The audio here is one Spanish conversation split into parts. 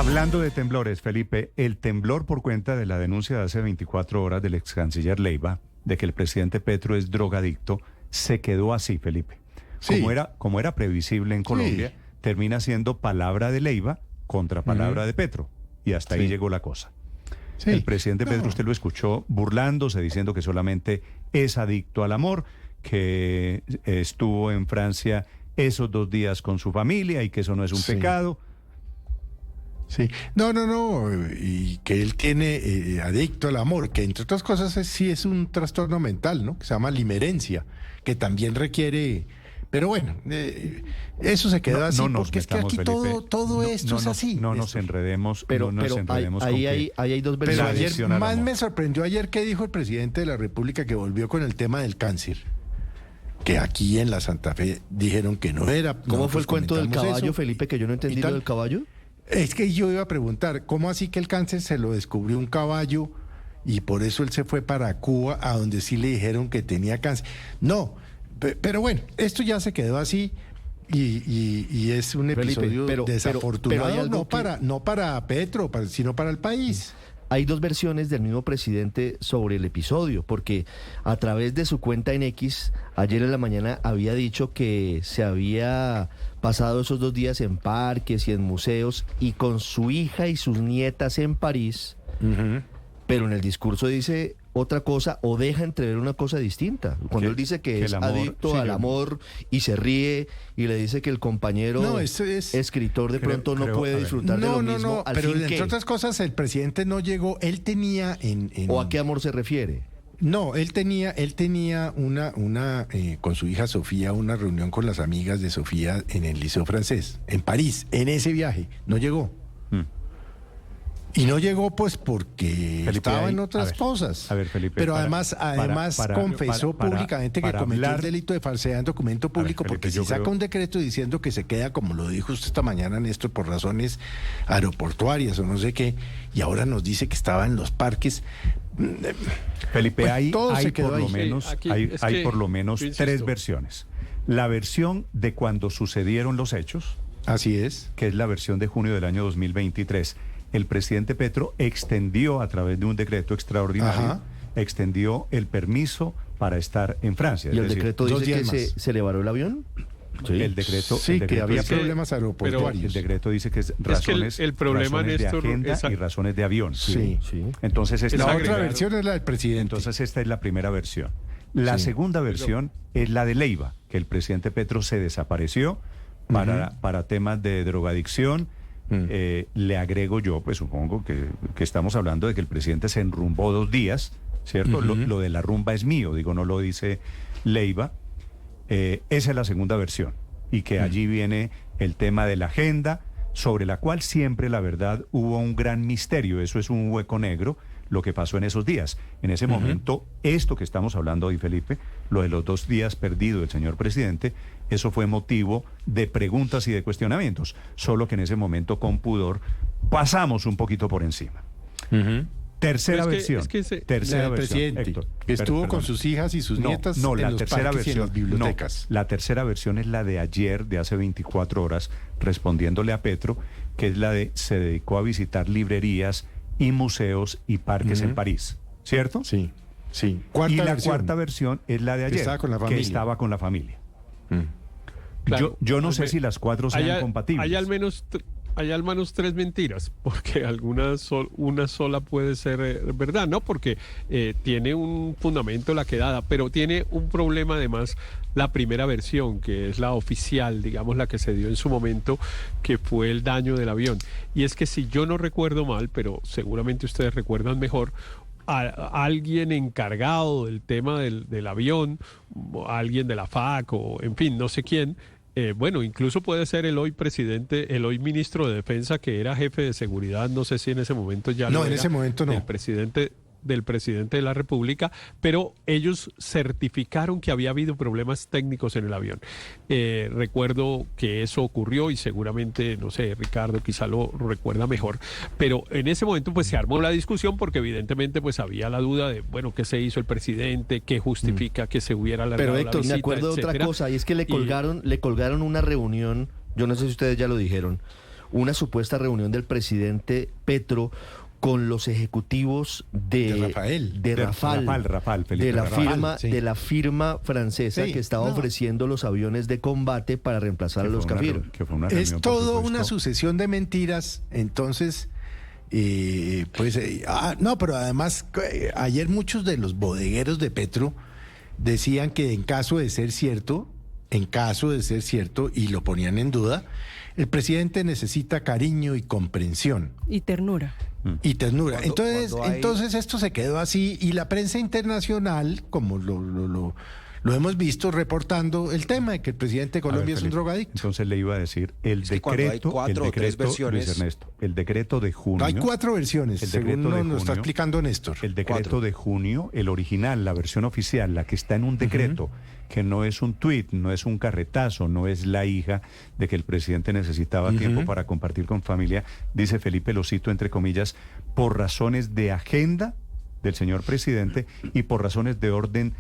Hablando de temblores, Felipe, el temblor por cuenta de la denuncia de hace 24 horas del ex canciller Leiva de que el presidente Petro es drogadicto, se quedó así, Felipe. Sí. Como era previsible en Colombia, Sí. termina siendo palabra de Leiva contra palabra de Petro. Y hasta ahí Sí. llegó la cosa. Sí. El presidente Petro, No. usted lo escuchó burlándose, diciendo que solamente es adicto al amor, que estuvo en Francia esos 2 días con su familia y que eso no es un Sí. pecado. Sí, no, y que él tiene adicto al amor, que entre otras cosas sí es un trastorno mental, ¿no? Que se llama limerencia, que también requiere, pero bueno, eso se queda así, nos porque es que metamos, aquí Felipe. todo esto es así. No nos Esto. enredemos, Pero, no nos enredemos ahí con que- hay dos Pero la versiones. ayer adicción al más amor. me sorprendió ayer que dijo el presidente de la República que volvió con el tema del cáncer, que aquí en la Santa Fe dijeron que no era. ¿Cómo fue Nosotros el cuento del comentamos caballo, eso. Felipe, que yo no entendí ¿Y tal? lo del caballo? Es que yo iba a preguntar, ¿cómo así que el cáncer se lo descubrió un caballo y por eso él se fue para Cuba, a donde sí le dijeron que tenía cáncer? No, pero bueno, esto ya se quedó así y es un Felipe, episodio pero desafortunado, hay algo no para Petro, sino para el país. Hay dos versiones del mismo presidente sobre el episodio, porque a través de su cuenta en X, ayer en la mañana había dicho que se había pasado esos 2 días en parques y en museos y con su hija y sus nietas en París, pero en el discurso dice otra cosa o deja entrever una cosa distinta. Cuando él dice que que es el amor, adicto sí, al yo- amor y se ríe y le dice que el compañero No, eso es- escritor de creo- pronto no creo- puede a ver. disfrutar de lo mismo. ¿Al pero fin entre qué? otras cosas el presidente no llegó, él tenía ¿O a qué amor se refiere? No, él tenía con su hija Sofía una reunión con las amigas de Sofía en el Liceo Francés, en París, en ese viaje. No llegó. Mm. Y no llegó pues porque Felipe, estaba ahí- en a otras ver, cosas. a ver, Felipe, Pero para- además para- confesó para- públicamente que para cometió hablar- el delito de falsedad en documento público, Felipe, porque yo si saca creo- un decreto diciendo que se queda, como lo dijo usted esta mañana, Néstor, por razones aeroportuarias o no sé qué, y ahora nos dice que estaba en los parques. Felipe, Pues hay, todo hay se quedó por lo ahí. menos, Sí, aquí hay, es hay que, por lo menos yo insisto. 3 versiones. La versión de cuando sucedieron los hechos, Así es. que es la versión de junio del año 2023. El presidente Petro extendió a través de un decreto extraordinario, Ajá. extendió el permiso para estar en Francia. ¿Y Es el decir, decreto 2 dice que días más. se le varó el avión? el decreto, Sí, el que decreto había dice- problemas el aeroportuarios. decreto dice que es razones, el problema, razones de Néstor, agenda es- y razones de avión. Sí. Sí. Entonces Es La esta, otra agregar- versión es la del presidente. entonces esta es la primera versión. La Sí. segunda versión es la de Leiva, que el presidente Petro se desapareció para temas de drogadicción. Le agrego yo, pues supongo que estamos hablando de que el presidente se enrumbó 2 días, ¿cierto? Lo de la rumba es mío, digo, no lo dice Leiva. Esa es la segunda versión. Y que allí viene el tema de la agenda, sobre la cual siempre, la verdad, hubo un gran misterio. Eso es un hueco negro, lo que pasó en esos días. En ese momento, esto que estamos hablando hoy, Felipe, lo de los 2 días perdidos del señor presidente, eso fue motivo de preguntas y de cuestionamientos. Solo que en ese momento, con pudor, pasamos un poquito por encima. Tercera Pero versión. es que La tercera del versión, presidente, Héctor. que estuvo con Perdón. sus hijas y sus nietas No, en la los tercera parques y en versión, las bibliotecas. no, la tercera versión es la de ayer, de hace 24 horas, respondiéndole a Petro, que es la de se dedicó a visitar librerías y museos y parques en París, ¿cierto? Sí, sí. Y la versión. cuarta versión es la de ayer, Estaba con la que familia. estaba con la familia. Claro. Yo no sé Hombre, si las 4 sean hay compatibles. hay al menos 3 mentiras, porque una sola puede ser verdad, ¿no? Porque tiene un fundamento la quedada, pero tiene un problema además la primera versión, que es la oficial, digamos la que se dio en su momento, que fue el daño del avión. Y es que si yo no recuerdo mal, pero seguramente ustedes recuerdan mejor, a alguien encargado del tema del avión, alguien de la FAC o en fin, no sé quién, bueno, incluso puede ser el hoy presidente, el hoy ministro de Defensa, que era jefe de seguridad, no sé si en ese momento ya No, lo en era, ese momento no. del presidente de la República, pero ellos certificaron que había habido problemas técnicos en el avión. Recuerdo que eso ocurrió y seguramente, no sé, Ricardo quizá lo recuerda mejor, pero en ese momento pues se armó la discusión porque evidentemente pues había la duda de, bueno, ¿qué se hizo el presidente? ¿Qué justifica que se hubiera alargado Pero la Héctor, visita, me acuerdo de otra etcétera? cosa, y es que le Y- colgaron una reunión, yo no sé si ustedes ya lo dijeron, una supuesta reunión del presidente Petro con los ejecutivos de Rafael. Rafal, Felipe de la Rafal, firma sí. de la firma francesa Sí, que estaba no. ofreciendo los aviones de combate para reemplazar a los Cafiro. Que fue una Es reunión, por todo una supuesto. sucesión de mentiras. Entonces, no, pero además, ayer muchos de los bodegueros de Petro decían que en caso de ser cierto, y lo ponían en duda, el presidente necesita cariño y comprensión. Y ternura. Y ternura. Cuando Entonces esto se quedó así y la prensa internacional, como lo hemos visto reportando el tema de que el presidente de A ver, Colombia es un Felipe, drogadicto. Entonces le iba a decir, el Es que cuando hay decreto, cuatro o tres versiones- Luis Ernesto, el decreto de junio. Hay 4 versiones, el según decreto de nos está junio, explicando Néstor. El decreto 4. de junio, el original, la versión oficial, la que está en un decreto, que no es un tuit, no es un carretazo, no es la hija de que el presidente necesitaba tiempo para compartir con familia, dice Felipe, lo cito entre comillas, por razones de agenda del señor presidente y por razones de orden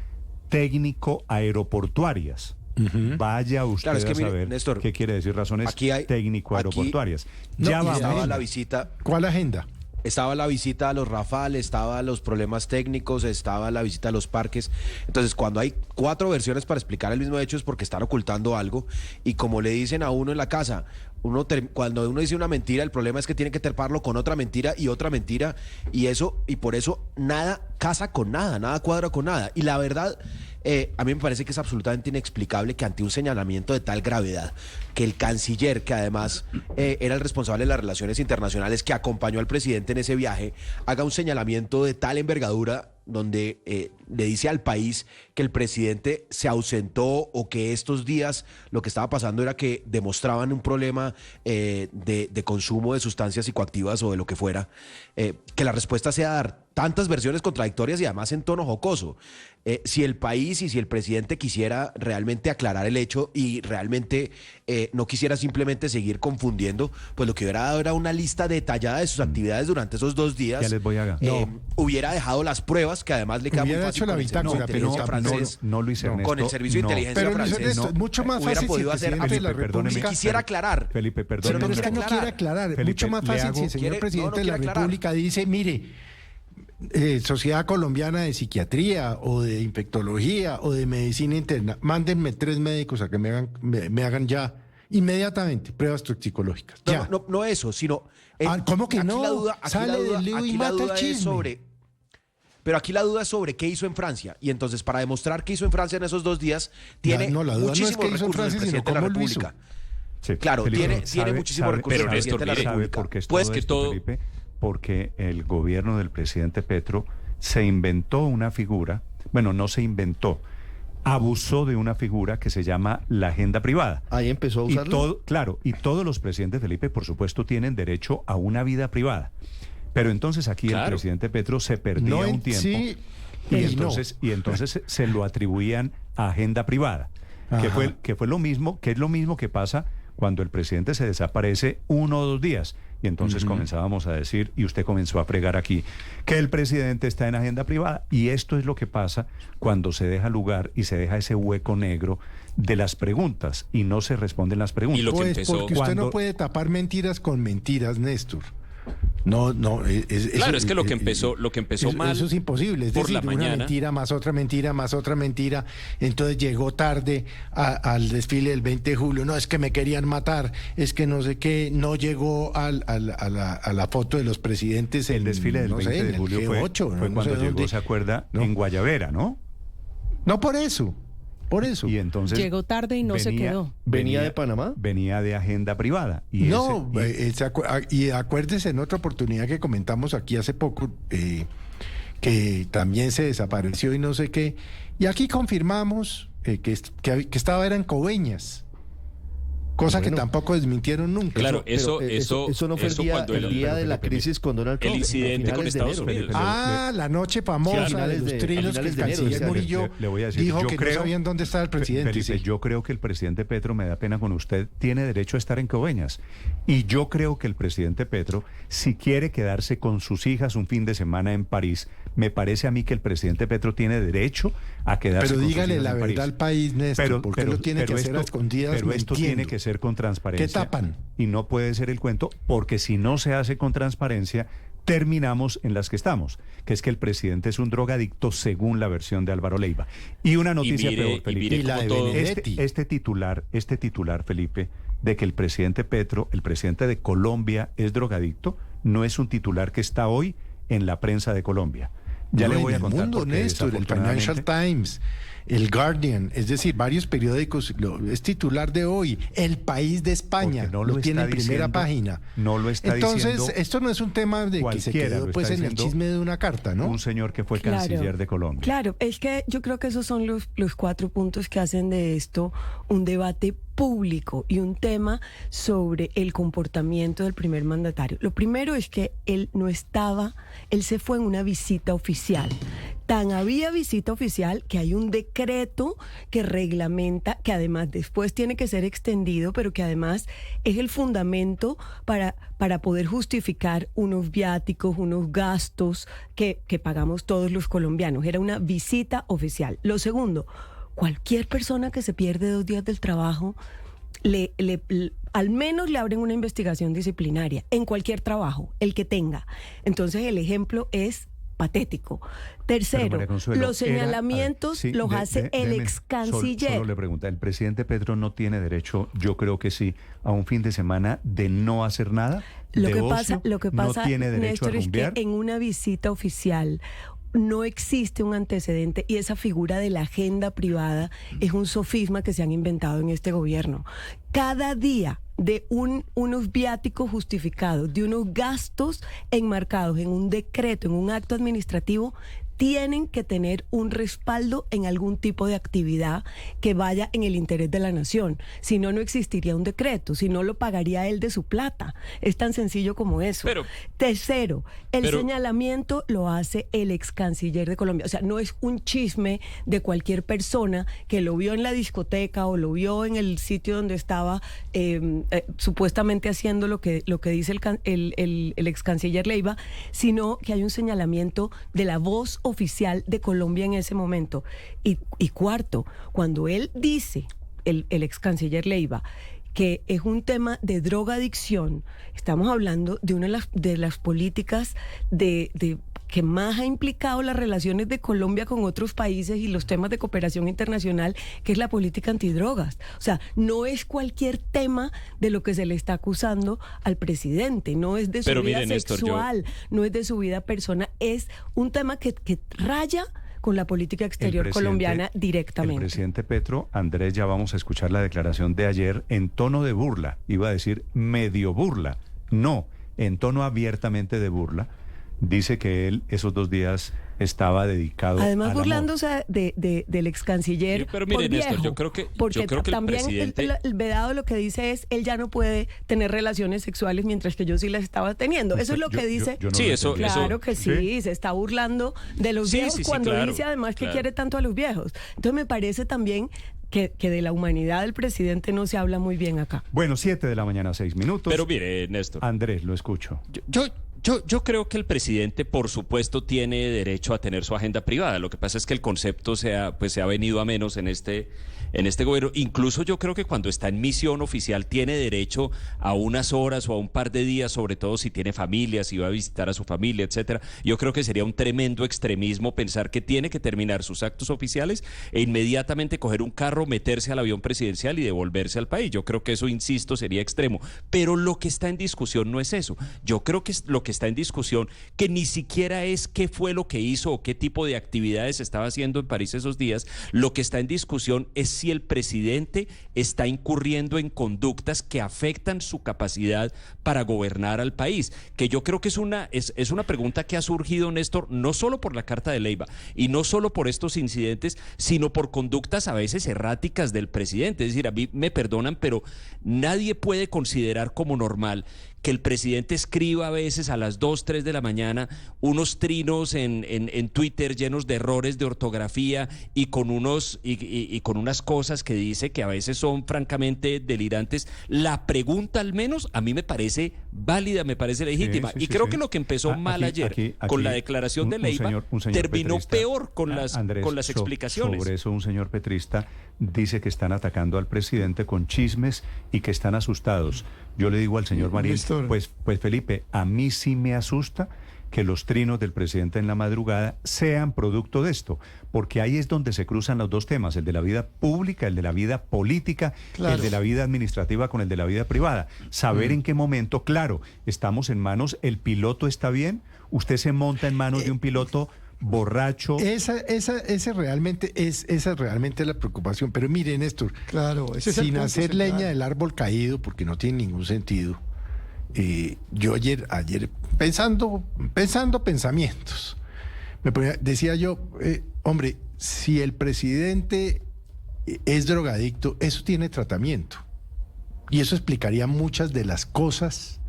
técnico aeroportuarias. Vaya usted Claro, es que a mire, saber Néstor, qué quiere decir razones aquí hay- técnico aeroportuarias. No, Ya y vamos. Estaba la visita, ¿Cuál agenda? estaba la visita a los Rafale, estaba los problemas técnicos, estaba la visita a los parques. Entonces, cuando hay 4 versiones para explicar el mismo hecho es porque están ocultando algo. Y como le dicen a uno en la casa, cuando uno dice una mentira, el problema es que tiene que taparlo con otra mentira, y por eso nada casa con nada, nada cuadra con nada. Y la verdad, a mí me parece que es absolutamente inexplicable que ante un señalamiento de tal gravedad, que el canciller, que además era el responsable de las relaciones internacionales, que acompañó al presidente en ese viaje, haga un señalamiento de tal envergadura donde le dice al país que el presidente se ausentó, o que estos días lo que estaba pasando era que demostraban un problema de consumo de sustancias psicoactivas o de lo que fuera, que la respuesta sea dar tantas versiones contradictorias y además en tono jocoso. Si el país y si el presidente quisiera realmente aclarar el hecho y realmente no quisiera simplemente seguir confundiendo, pues lo que hubiera dado era una lista detallada de sus actividades durante esos 2 días. Ya les voy a... Hubiera dejado las pruebas, que además le queda muy Hubiera fácil hecho la con el servicio de bitácora, pero inteligencia francés. No, Luis Ernesto. Con el servicio de no. inteligencia Pero Luis francés. Ernesto, es mucho más hubiera fácil si podido el hacer presidente de la Felipe, perdóneme. República... quisiera aclarar. Felipe, Pero perdóneme. Pero es que no aclarar. quiere aclarar. Felipe, Mucho más le fácil hago- si el señor ¿Quiere? presidente No de la quiere aclarar. República dice, mire, Sociedad Colombiana de Psiquiatría o de Infectología o de Medicina Interna, mándenme 3 médicos a que me hagan ya inmediatamente pruebas toxicológicas. Ya. No eso, sino... ¿Cómo que aquí no? La duda, aquí Sale la duda, del lío y aquí la mata el duda es chisme. sobre... Pero aquí la duda es sobre qué hizo en Francia. Y entonces, para demostrar qué hizo en Francia en esos 2 días, tiene No, la duda no es muchísimos qué hizo en recursos el Francia, sino presidente de la cómo lo hizo. República. Sí, Claro, Felipe, tiene muchísimos recursos el presidente de la mire, ¿sabe República. por qué es Pues todo que esto, todo... Felipe? Porque el gobierno del presidente Petro se inventó una figura, bueno, no se inventó, abusó de una figura que se llama la agenda privada. Ahí empezó a Y usarlo. claro, y todos los presidentes, Felipe, por supuesto, tienen derecho a una vida privada. Pero entonces aquí el Claro. presidente Petro se perdía No un en tiempo sí y y entonces se lo atribuían a agenda privada, Ajá. que fue lo mismo, que es lo mismo que pasa cuando el presidente se desaparece 1 o 2 días. Y entonces comenzábamos a decir, y usted comenzó a fregar aquí, que el presidente está en agenda privada. Y esto es lo que pasa cuando se deja lugar y se deja ese hueco negro de las preguntas y no se responden las preguntas. Y lo que Pues empezó- porque usted Cuando- no puede tapar mentiras con mentiras, Néstor. No, Claro, es que lo que empezó mal Eso es imposible. Es por decir, la una mañana. mentira más otra mentira más otra mentira. Entonces llegó tarde al desfile del 20 de julio. No, es que me querían matar. Es que no sé qué. No llegó a la foto de los presidentes. El desfile del no 20 sé, de en el julio fue G8, no cuando sé llegó, dónde. ¿se acuerda? No. En Guayavera, ¿no? No por eso. Por eso. Y entonces Llegó tarde y no se quedó. ¿Venía de Panamá? Venía de agenda privada. Y No, ese- y acuérdese en otra oportunidad que comentamos aquí hace poco, que también se desapareció y no sé qué, y aquí confirmamos que estaba era en Coveñas, cosa que Bueno. tampoco desmintieron nunca. Claro, Pero, eso no fue eso el día, cuando el día de la Felipe, crisis con Donald Trump. el a incidente con finales de Estados enero. Unidos. La noche famosa Sí, a de los finales de- trinos a que el finales de enero, canciller o sea, Murillo le voy a decir, dijo yo que creo- no sabían dónde estaba el presidente. Felipe, sí. yo creo que el presidente Petro, me da pena con usted, tiene derecho a estar en Coveñas. Y yo creo que el presidente Petro, si quiere quedarse con sus hijas un fin de semana en París, me parece a mí que el presidente Petro tiene derecho a quedarse Pero con sus dígale hijas la en verdad París. al país, Néstor, porque lo tiene que hacer a escondidas pero esto mintiendo. tiene que ser hacer con transparencia. ¿Qué tapan? Y no puede ser el cuento, porque si no se hace con transparencia, terminamos en las que estamos, que es que el presidente es un drogadicto según la versión de Álvaro Leiva. Y una noticia peor, Felipe. Y la de Benedetti. Este titular, Felipe, de que el presidente Petro, el presidente de Colombia, es drogadicto, no es un titular que está hoy en la prensa de Colombia. Ya le voy a contar. Mundo, porque Néstor, el Financial Times, el Guardian, es decir, varios periódicos, es titular de hoy, El País de España, no lo lo tiene está en primera diciendo, página. No lo está Entonces, diciendo. esto no es un tema de que se cualquiera, quedó lo pues está en el diciendo chisme de una carta, ¿no? Un señor que fue Claro. canciller de Colombia. Claro, es que yo creo que esos son los 4 puntos que hacen de esto un debate público y un tema sobre el comportamiento del primer mandatario. Lo primero es que él se fue en una visita oficial. Tan había visita oficial que hay un decreto que reglamenta, que además después tiene que ser extendido, pero que además es el fundamento para poder justificar unos viáticos, unos gastos que pagamos todos los colombianos. Era una visita oficial. Lo segundo, cualquier persona que se pierde 2 días del trabajo, al menos le abren una investigación disciplinaria en cualquier trabajo, el que tenga. Entonces el ejemplo es patético. Tercero, los señalamientos los hace el ex canciller. Solo le pregunta, ¿el presidente Petro no tiene derecho, yo creo que sí, a un fin de semana de no hacer nada? Lo que pasa, ¿No tiene derecho Néstor, a es rumbear? que en una visita oficial no existe un antecedente y esa figura de la agenda privada es un sofisma que se han inventado en este gobierno. Cada día de unos viáticos justificados, de unos gastos enmarcados en un decreto, en un acto administrativo, tienen que tener un respaldo en algún tipo de actividad que vaya en el interés de la nación. Si no, no existiría un decreto, si no lo pagaría él de su plata. Es tan sencillo como eso. Tercero, el señalamiento lo hace el ex canciller de Colombia. O sea, no es un chisme de cualquier persona que lo vio en la discoteca o lo vio en el sitio donde estaba supuestamente haciendo lo que dice el ex canciller Leiva, sino que hay un señalamiento de la voz oficial de Colombia en ese momento. Y cuarto, cuando él dice, el ex canciller Leiva, que es un tema de drogadicción, estamos hablando de una de las políticas que más ha implicado las relaciones de Colombia con otros países y los temas de cooperación internacional, que es la política antidrogas. O sea, no es cualquier tema de lo que se le está acusando al presidente, no es de su vida sexual, no es de su vida personal, es un tema que raya con la política exterior colombiana directamente. El presidente Petro, Andrés, ya vamos a escuchar la declaración de ayer en tono de burla, iba a decir medio burla, no, en tono abiertamente de burla. Dice que él esos 2 días estaba dedicado además al burlándose del ex canciller. Pero mire, Néstor, yo creo que también el presidente... el vedado lo que dice es él ya no puede tener relaciones sexuales mientras que yo sí las estaba teniendo. Eso es lo que dice. Yo no sí, lo eso, claro que sí, se está burlando de los viejos cuando claro, dice además que quiere tanto a los viejos. Entonces me parece también que de la humanidad del presidente no se habla muy bien acá. Bueno, 7:06 a.m. Pero mire, Néstor. Andrés, lo escucho. Yo creo que el presidente, por supuesto, tiene derecho a tener su agenda privada. Lo que pasa es que el concepto se ha venido a menos en este gobierno. Incluso yo creo que cuando está en misión oficial tiene derecho a unas horas o a un par de días, sobre todo si tiene familia, si va a visitar a su familia, etcétera. Yo creo que sería un tremendo extremismo pensar que tiene que terminar sus actos oficiales e inmediatamente coger un carro, meterse al avión presidencial y devolverse al país. Yo creo que eso, insisto, sería extremo. Pero lo que está en discusión no es eso. Yo creo que lo que está en discusión, que ni siquiera es qué fue lo que hizo o qué tipo de actividades estaba haciendo en París esos días. Lo que está en discusión es si el presidente está incurriendo en conductas que afectan su capacidad para gobernar al país, que yo creo que es una pregunta que ha surgido, Néstor, no solo por la carta de Leiva y no solo por estos incidentes, sino por conductas a veces erráticas del presidente. Es decir, a mí me perdonan, pero nadie puede considerar como normal que el presidente escriba a veces a las 2, 3 de la mañana unos trinos en Twitter llenos de errores de ortografía y con unas cosas que dice que a veces son francamente delirantes. La pregunta, al menos, a mí me parece válida, me parece legítima. Sí, y creo sí. que lo que empezó mal ayer con la declaración de Leiva un señor terminó petrista, peor con las Andrés, explicaciones. Sobre eso, un señor petrista dice que están atacando al presidente con chismes y que están asustados. Yo le digo al señor Marín, pues Felipe, a mí sí me asusta que los trinos del presidente en la madrugada sean producto de esto, porque ahí es donde se cruzan los dos temas, el de la vida pública, el de la vida política, Claro. el de la vida administrativa con el de la vida privada. Saber en qué momento, claro, estamos en manos, el piloto está bien, usted se monta en manos de un piloto borracho. Esa realmente es la preocupación. Pero mire, Néstor, Claro, ese es el sin punto hacer central. leña del árbol caído, porque no tiene ningún sentido, yo ayer pensando pensamientos, decía yo, hombre, si el presidente es drogadicto, eso tiene tratamiento. Y eso explicaría muchas de las cosas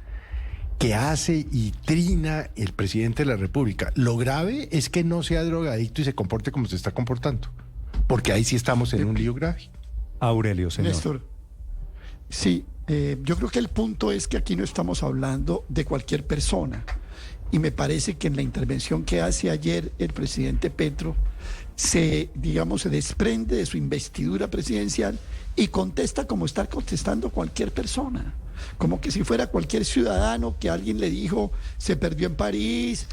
que hace y trina el presidente de la República. Lo grave es que no sea drogadicto y se comporte como se está comportando, porque ahí sí estamos en un lío grave. Aurelio, señor. Néstor, sí, yo creo que el punto es que aquí no estamos hablando de cualquier persona. Y me parece que en la intervención que hace ayer el presidente Petro se desprende de su investidura presidencial y contesta como está contestando cualquier persona. Como que si fuera cualquier ciudadano que alguien le dijo se perdió en París,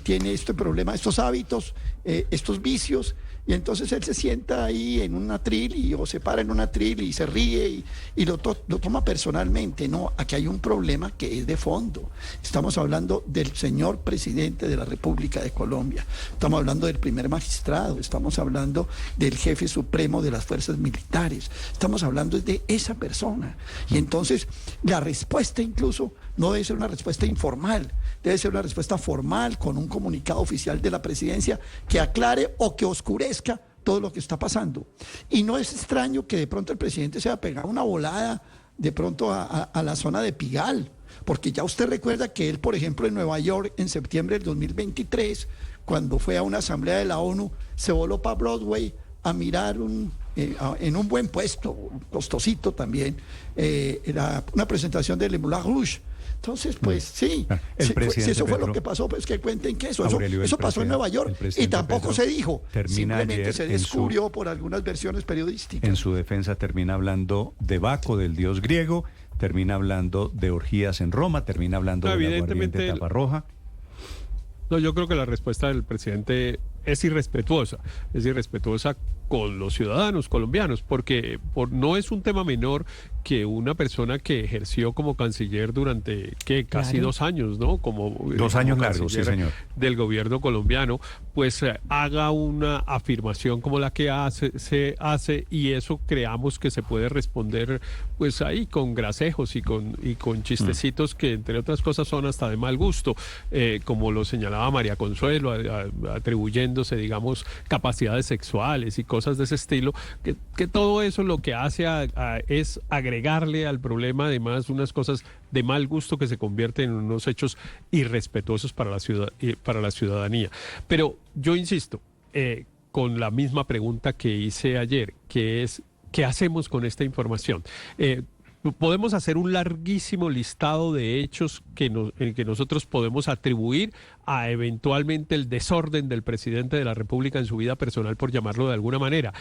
tiene este problema, estos hábitos, estos vicios, y entonces él se sienta ahí en un atril o se para en un atril y se ríe y lo toma personalmente. No, aquí hay un problema que es de fondo. Estamos hablando del señor presidente de la República de Colombia, estamos hablando del primer magistrado, estamos hablando del jefe supremo de las fuerzas militares, estamos hablando de esa persona. Y entonces la respuesta incluso no debe ser una respuesta informal, debe ser una respuesta formal con un comunicado oficial de la presidencia que aclare o que oscurezca todo lo que está pasando. Y no es extraño que de pronto el presidente se va a pegar una volada de pronto a la zona de Pigal, porque ya usted recuerda que él, por ejemplo, en Nueva York, en septiembre del 2023, cuando fue a una asamblea de la ONU, se voló para Broadway a mirar en un buen puesto, costosito también, era una presentación de Le Moulin Rouge. Entonces, pues sí, si eso fue lo que pasó, pues que cuenten que eso pasó en Nueva York y tampoco se dijo, simplemente se descubrió por algunas versiones periodísticas. En su defensa termina hablando de Baco, del dios griego, termina hablando de orgías en Roma, termina hablando de la aguardiente taparroja. No, yo creo que la respuesta del presidente es irrespetuosa con los ciudadanos colombianos, porque no es un tema menor que una persona que ejerció como canciller durante casi 2 años, ¿no? Como 2 años largos, sí, señor, del gobierno colombiano, pues haga una afirmación como la que se hace, y eso creamos que se puede responder pues ahí con grasejos y con chistecitos que entre otras cosas son hasta de mal gusto, como lo señalaba María Consuelo, atribuyéndose, digamos, capacidades sexuales y cosas de ese estilo, que todo eso lo que hace es agregarle al problema además unas cosas de mal gusto que se convierten en unos hechos irrespetuosos para la ciudadanía. Pero yo insisto, con la misma pregunta que hice ayer, que es, ¿qué hacemos con esta información? Podemos hacer un larguísimo listado de hechos en que nosotros podemos atribuir a eventualmente el desorden del presidente de la República en su vida personal, por llamarlo de alguna manera.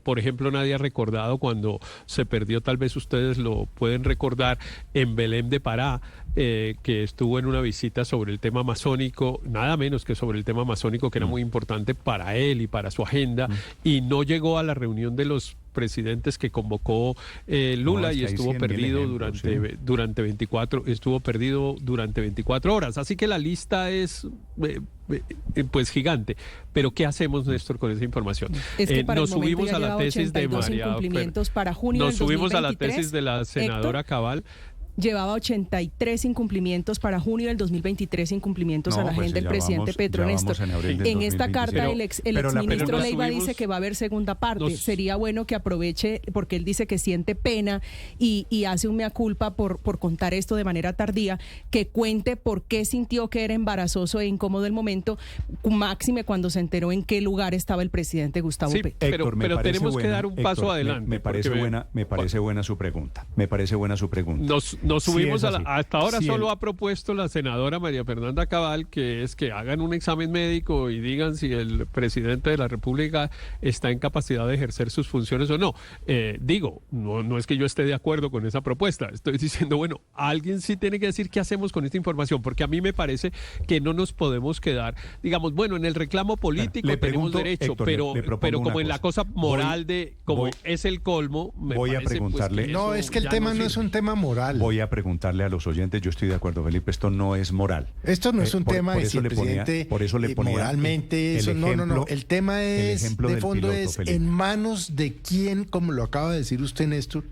Por ejemplo, nadie ha recordado cuando se perdió, tal vez ustedes lo pueden recordar, en Belém de Pará, que estuvo en una visita sobre el tema masónico, nada menos que sobre el tema masónico, que era muy importante para él y para su agenda, y no llegó a la reunión de los presidentes que convocó Lula, y estuvo perdido durante 24 horas. Así que la lista es pues gigante. Pero ¿qué hacemos, Néstor, con esa información? Es que nos subimos a la tesis de María, incumplimientos para junio nos del subimos 2023, a la tesis de la senadora Héctor, Cabal. llevaba 83 incumplimientos para junio del 2023, incumplimientos a la agenda del presidente Petro, Néstor. En esta carta el exministro Leiva dice que va a haber segunda parte. Sería bueno que aproveche, porque él dice que siente pena y hace un mea culpa por contar esto de manera tardía, que cuente por qué sintió que era embarazoso e incómodo el momento, máxime cuando se enteró en qué lugar estaba el presidente Gustavo Petro. Pero tenemos que dar un paso adelante. Me parece buena su pregunta. Nos subimos hasta ahora si solo ha propuesto la senadora María Fernanda Cabal que es que hagan un examen médico y digan si el presidente de la República está en capacidad de ejercer sus funciones o no. No es que yo esté de acuerdo con esa propuesta. Estoy diciendo, bueno, alguien sí tiene que decir qué hacemos con esta información, porque a mí me parece que no nos podemos quedar, digamos, bueno, en el reclamo político tenemos derecho, Héctor, pero como en la cosa moral es el colmo, voy a preguntarle. No, es que el tema no es un tema moral. Voy a preguntarle a los oyentes, yo estoy de acuerdo, Felipe, esto no es moral. Esto no es un tema de si el presidente por eso le ponía moralmente eso. No. El tema es, de fondo piloto, es Felipe. En manos de quién, como lo acaba de decir usted, Néstor,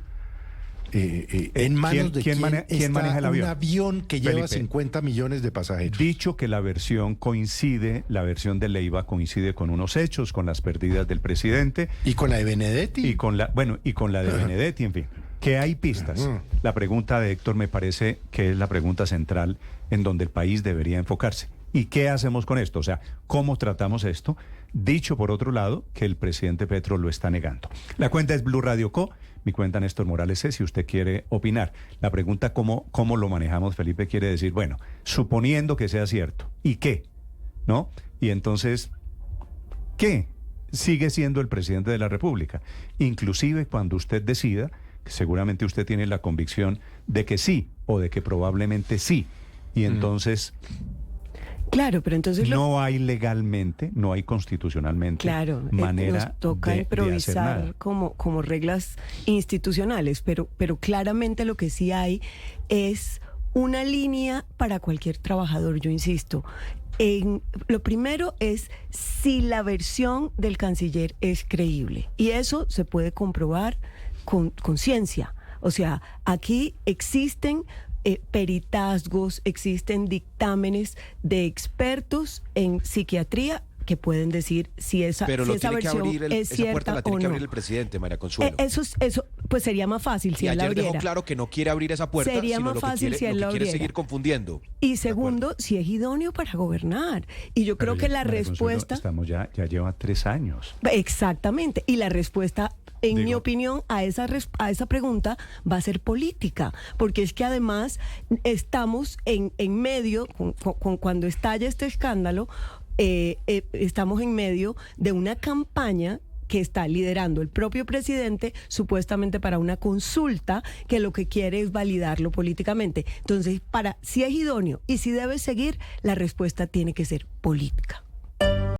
en manos de quién maneja el avión. Un avión que lleva Felipe, 50 millones de pasajeros. Dicho que la versión de Leiva coincide con unos hechos, con las pérdidas del presidente. Y con la de Benedetti. Y con la de Benedetti, en fin. Que hay pistas. La pregunta de Héctor me parece que es la pregunta central en donde el país debería enfocarse. ¿Y qué hacemos con esto? O sea, ¿cómo tratamos esto? Dicho por otro lado, que el presidente Petro lo está negando. La cuenta es Blue Radio Co. Mi cuenta Néstor Morales C. Si usted quiere opinar. La pregunta ¿cómo lo manejamos, Felipe? Quiere decir, bueno, suponiendo que sea cierto. ¿Y qué? ¿No? Y entonces, ¿qué? Sigue siendo el presidente de la República. Inclusive cuando usted decida, que seguramente usted tiene la convicción de que sí o de que probablemente sí. Y entonces... Claro, pero entonces no hay legalmente, no hay constitucionalmente manera nos toca de improvisar hacer nada. como reglas institucionales, pero claramente lo que sí hay es una línea para cualquier trabajador, yo insisto. Lo primero es si la versión del canciller es creíble, y eso se puede comprobar con ciencia. O sea, aquí existen peritazgos, existen dictámenes de expertos en psiquiatría que pueden decir si esa versión es cierta puerta la tiene o que no. abrir el presidente, María Consuelo. Eso pues sería más fácil si él la abriera. Ayer dejó claro que no quiere abrir esa puerta, sería sino más fácil si él la quiere abriera. seguir confundiendo. Y segundo, si es idóneo para gobernar. Y yo creo que la respuesta... Estamos ya lleva 3 años. Exactamente. Y la respuesta... En mi opinión, a esa pregunta va a ser política, porque es que además estamos en medio, cuando estalla este escándalo, estamos en medio de una campaña que está liderando el propio presidente, supuestamente para una consulta que lo que quiere es validarlo políticamente. Entonces, si es idóneo y si debe seguir, la respuesta tiene que ser política.